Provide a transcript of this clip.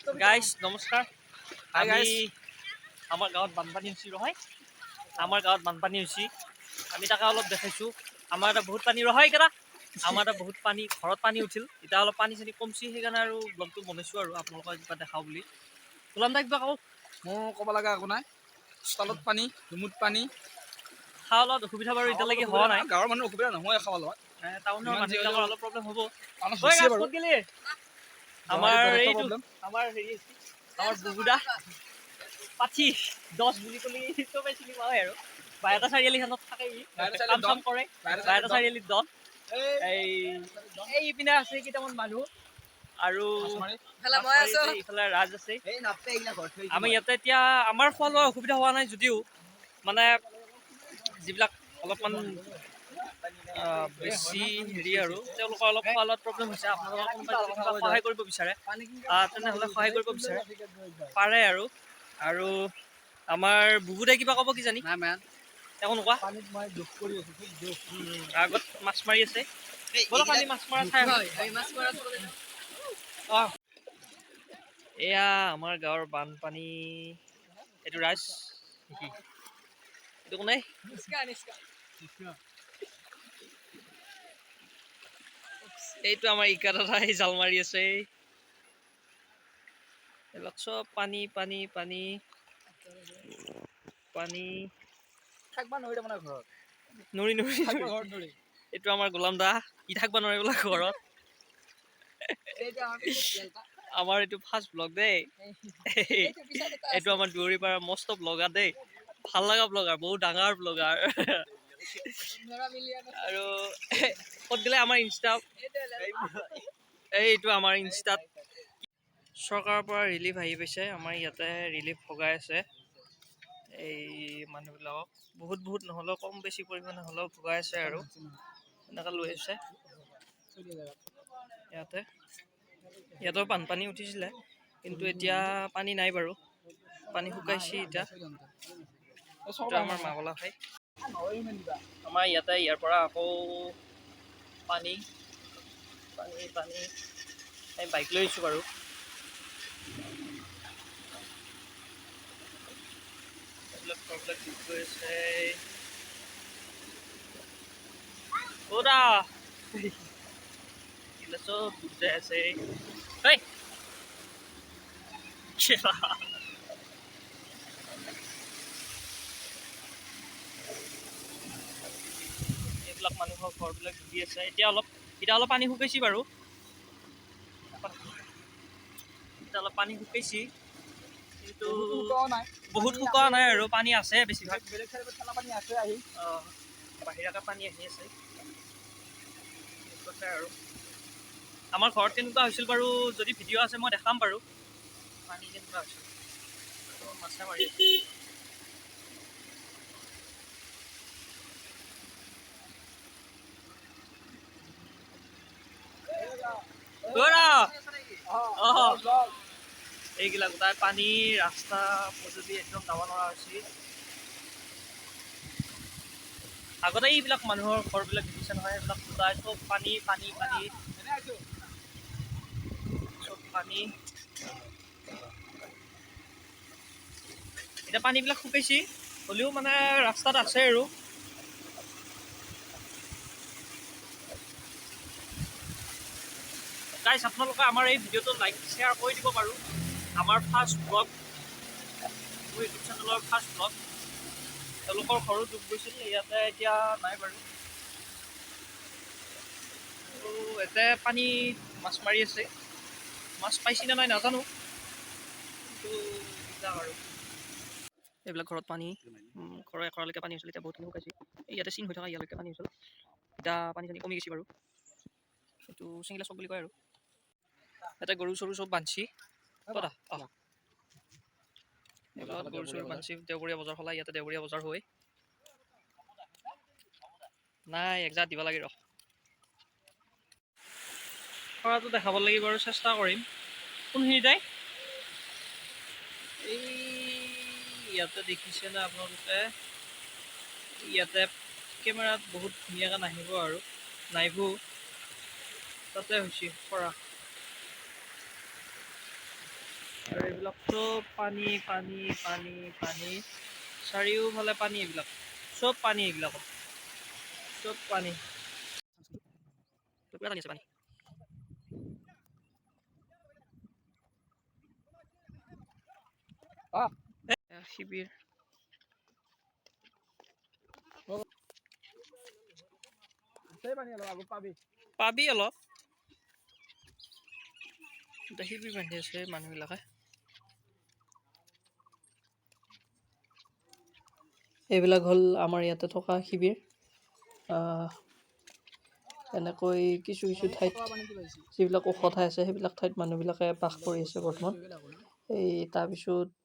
Guys নমস্কাৰ। আমি আমাৰ গাঁৱত বানপানী হৈছে নহয়। আমাৰ গাঁৱত বানপানী হৈছে, আমি তাকে অলপ দেখাইছোঁ। আমাৰ এটা বহুত পানী ৰহাই কেইটা, আমাৰ এটা বহুত পানী, ঘৰত পানী উঠিল। এতিয়া অলপ পানী চানী কমছি, সেইকাৰণে আৰু ব্লগটো বনাইছোঁ আৰু আপোনালোকক কিবা দেখাওঁ বুলি। গোলাম দা কিবা কওঁ। মোৰ ক'ব লগা একো নাই, চোতালত পানী, ৰুমত পানী। খাৱা লোৱাত অসুবিধা বাৰু এতিয়ালৈকে হোৱা নাই। গাঁৱৰ মানুহ অসুবিধা নহয় খাৱা লোৱাত। টাউনৰ মানুহবিলাকৰ অলপ প্ৰব্লেম হ'ব। হৈছে বাৰু আমাৰ এইটো প্ৰব্লেম। আমাৰ হেৰি আমাৰ বুবুদা পাঠি 10 বুলি ক'লে চবেই চিনি পায় আৰু বাইহাটা চাৰিআলিখনত থাকে, কাম চাম কৰে। বাইহাটা চাৰিআলিত 10 এইপিনে আছে কেইটামান মানুহ আৰু ইফালে ৰাজ আছে। আমি ইয়াতে এতিয়া আমাৰ খোৱা লোৱা অসুবিধা হোৱা নাই যদিও মানে যিবিলাক অলপমান বেছি হেৰি আৰু তেওঁলোকৰ অলপ খোৱা লোৱাত প্ৰব্লেম হৈছে। আপোনালোকৰ কোনোবাই যদি কিবা সহায় কৰিব বিচাৰে তেনেহ'লে সহায় কৰিব বিচাৰে পাৰে আৰু আমাৰ বুবুদাই কিবা ক'ব কিজানি একো নোকোৱা। আগত মাছ মাৰি আছে, ব'লক আমি মাছ মৰা চাই আহোঁ। এয়া আমাৰ গাঁৱৰ বানপানী। এইটো ৰাইজ এইটো কোনে এইটো আমাৰ ইকা দাদাই জাল মাৰি আছে। এইবিলাক চব পানী পানী পানী পানী নৰি এইটো আমাৰ গোলাম দা ই থাকিব নোৱাৰে বোলে ঘৰত। আমাৰ এইটো ফাৰ্ষ্ট ব্লগ দেই। এইটো আমাৰ দুৱৰীৰ পৰা মস্ত ব্লগাৰ দেই, ভাল লগা ব্লগাৰ, বহুত ডাঙৰ ব্লগাৰ। আৰু ক'ত গ'লে আমাৰ ইনষ্টা এইটো আমাৰ ইনষ্টাত চৰকাৰৰ পৰা ৰিলিফ আহি পাইছে। আমাৰ ইয়াতে ৰিলিফ ভগাই আছে এই মানুহবিলাকক, বহুত নহ'লেও কম বেছি পৰিমাণে হ'লেও ভগাই আছে আৰু এনেকৈ লৈ আছে। ইয়াতো বানপানী উঠিছিলে কিন্তু এতিয়া পানী নাই বাৰু, পানী শুকাইছে এতিয়া। আমাৰ মাগলা খাই আমাৰ ইয়াৰ পৰা আকৌ পানী পানী পানী আমি বাইক লৈ আহিছোঁ বাৰু। এইবিলাক প্ৰব্লেম ঠিক হৈ আছে। ওৰা চব বুজাই আছে। এইবিলাক মানুহৰ ঘৰবিলাক ডুবি আছে। এতিয়া অলপ পানী শুকাইছে বাৰু, এতিয়া অলপ পানী শুকাইছে কিন্তু বহুত শুকোৱা নাই আৰু পানী আছে বেছিভাগ। বাহিৰাকে পানী আহি আছে আৰু আমাৰ ঘৰত কেনেকুৱা হৈছিল বাৰু, যদি ভিডিঅ' আছে মই দেখাম বাৰু পানী কেনেকুৱা হৈছিল। মাছে মাৰি এইগিলা গোটাই পানী, ৰাস্তা পদূলি একদম যাব নোৱাৰা হৈছে। আগতে এইবিলাক মানুহৰ ঘৰবিলাক দেখিছে নহয়, এইবিলাক গোটাই চব পানী পানী পানী চব পানী। এতিয়া পানীবিলাক শুকাইছে হ'লেও মানে ৰাস্তাত আছে আৰু। গাইজ আপোনালোকে আমাৰ এই ভিডিঅ'টো লাইক শ্বেয়াৰ কৰি দিব বাৰু। আমাৰ ফাৰ্ষ্ট ব্লগ, মোৰ ইউটিউব চেনেলৰ ফাৰ্ষ্ট ব্লগ। তেওঁলোকৰ ঘৰো ডুব গৈছিল, ইয়াতে এতিয়া নাই বাৰু। ইয়াতে পানী মাছ মাৰি আছে, মাছ পাইছি নে নাই নাজানো কিন্তু আৰু এইবিলাক ঘৰত পানী, ঘৰৰ এখৰালৈকে পানী হৈছিল, এতিয়া বহুতখিনি শুকাইছে। ইয়াতে চিন হৈ থকা ইয়ালৈকে পানী হৈছিল, এতিয়া পানী চানী কমি গৈছে বাৰু। এইটো চিংলা চক বুলি কয় আৰু ইয়াতে গৰু চৰু চব বান্ধছি। এইবিলাক গৰু চৰু বান্ধছি, দেওবৰীয়া বজাৰ সলাই ইয়াতে দেওবৰীয়া বজাৰ হয়। নাই একজাত দিব লাগে, খৰাটো দেখাব লাগিব আৰু চেষ্টা কৰিম। কোনখিনিতে এই ইয়াতে দেখিছেনে আপোনালোকে, ইয়াতে কেমেৰাত বহুত ধুনীয়াকৈ নাহিব আৰু নাইবো, তাতে হৈছে খৰা। আৰু এইবিলাক চব পানী পানী পানী পানী চাৰিওফালে পানী এইবিলাক চব পানী এইবিলাকত চব পানী পুৰা পানী আছে পানী শিবিৰ পাবি অলপ শিবিৰ বান্ধি আছে মানুহবিলাকে এইবিলাক হ'ল আমাৰ ইয়াতে থকা শিবিৰ এনেকৈ কিছু কিছু ঠাইত যিবিলাক ওখ ঠাই আছে সেইবিলাক ঠাইত মানুহবিলাকে বাস কৰি আছে বৰ্তমান এই তাৰপিছত